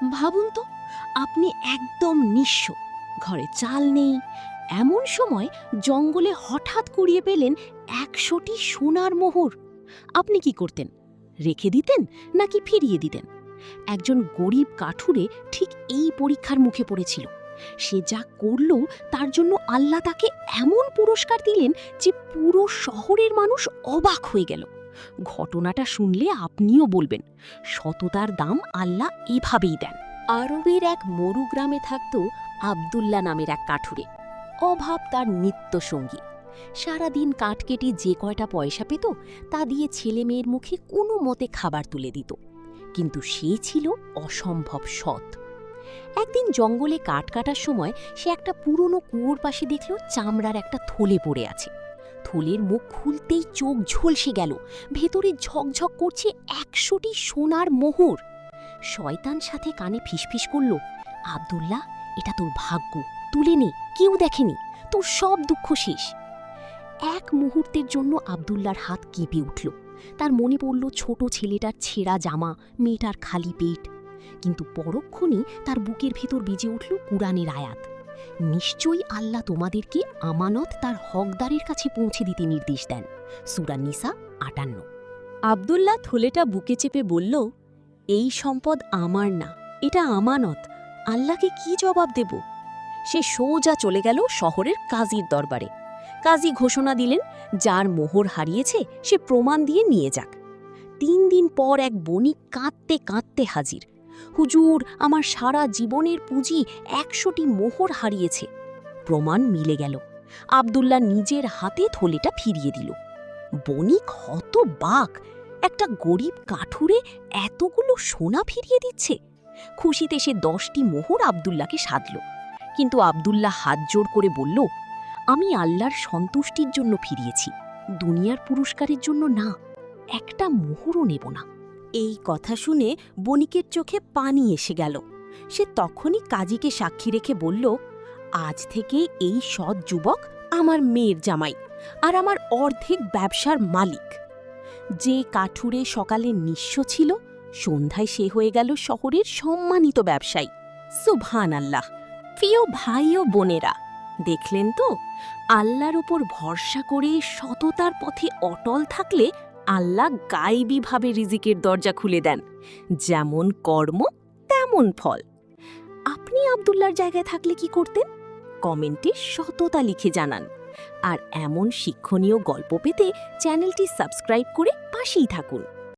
ভাবুন তো, আপনি একদম নিঃস্ব, ঘরে চাল নেই। এমন সময় জঙ্গলে হঠাৎ কুড়িয়ে পেলেন ১০০টি সোনার মোহর। আপনি কি করতেন? রেখে দিতেন নাকি ফিরিয়ে দিতেন? একজন গরিব কাঠুরে ঠিক এই পরীক্ষার মুখে পড়েছিল। সে যা করল তার জন্য আল্লাহ তাকে এমন পুরস্কার দিলেন যে পুরো শহরের মানুষ অবাক হয়ে গেল। ঘটনাটা শুনলে আপনিও বলবেন, সততার দাম আল্লাহ এভাবেই দেন। আরবের এক মরুগ্রামে থাকত আব্দুল্লাহ নামের এক কাঠুরে। অভাব তার নিত্যসঙ্গী। সারাদিন কাঠ কেটে যে কয়টা পয়সা পেত তা দিয়ে ছেলে মেয়ের মুখে কোনো মতে খাবার তুলে দিত। কিন্তু সে ছিল অসম্ভব সৎ। একদিন জঙ্গলে কাঠ কাটার সময় সে একটা পুরনো কুয়োর পাশে দেখল চামড়ার একটা থলে পড়ে আছে। থলের মুখ খুলতেই চোখ ঝলসে গেল। ভেতরে ঝকঝক করছে ১০০টি সোনার মোহর। শয়তান সাথে কানে ফিসফিস করল, আব্দুল্লাহ, এটা তোর ভাগ্য, তুলে নে, কেউ দেখেনি, তোর সব দুঃখ শেষ। এক মুহূর্তের জন্য আব্দুল্লাহর হাত কেঁপে উঠল। তার মনে পড়ল ছোট ছেলেটার ছেঁড়া জামা, মেয়েটার খালি পেট। কিন্তু পরক্ষণেই তার বুকের ভেতর বেজে উঠল কুরআনের আয়াত, নিশ্চয়ই আল্লাহ তোমাদেরকে আমানত তার হকদারের কাছে পৌঁছে দিতে নির্দেশ দেন। সূরা নিসা ৫৮। আব্দুল্লাহ থলেটা বুকে চেপে বলল, এই সম্পদ আমার না, এটা আমানত, আল্লাহকে কি জবাব দেব? সে সোজা চলে গেল শহরের কাজীর দরবারে। কাজী ঘোষণা দিলেন, যার মোহর হারিয়েছে সে প্রমাণ দিয়ে নিয়ে যাক। ৩ দিন পর এক বণিক কাঁদতে কাঁদতে হাজির। হুজুর, আমার সারা জীবনের পুঁজি ১০০টি মোহর হারিয়েছে। প্রমাণ মিলে গেল। আব্দুল্লাহ নিজের হাতে থলেটা ফিরিয়ে দিল। বণিক হতবাক, একটা গরিব কাঠুরে এতগুলো সোনা ফিরিয়ে দিচ্ছে। খুশিতে সে ১০টি মোহর আব্দুল্লাহকে সাধল। কিন্তু আব্দুল্লাহ হাত জোড় করে বলল, আমি আল্লাহর সন্তুষ্টির জন্য ফিরিয়েছি, দুনিয়ার পুরস্কারের জন্য না। একটা মোহরও নেব না। এই কথা শুনে বণিকের চোখে পানি এসে গেল। সে তখনই কাজীকে সাক্ষী রেখে বলল, আজ থেকে এই সৎ যুবক আমার মেয়ের জামাই আর আমার অর্ধেক ব্যবসার মালিক। যে কাঠুরে সকালে নিঃস্ব ছিল, সন্ধ্যায় সে হয়ে গেল শহরের সম্মানিত ব্যবসায়ী। সুবহানাল্লাহ। প্রিয় ভাই ও বোনেরা, দেখলেন তো, আল্লাহর উপর ভরসা করে সততার পথে অটল থাকলে আল্লাহ গায়েবীভাবে রিজিকের দরজা খুলে দেন। যেমন কর্ম তেমন ফল। আপনি আব্দুল্লাহর জায়গায় থাকলে কি করতেন? কমেন্টে সততা লিখে জানান। আর এমন শিক্ষণীয় গল্প পেতে চ্যানেলটি সাবস্ক্রাইব করে পাশেই থাকুন।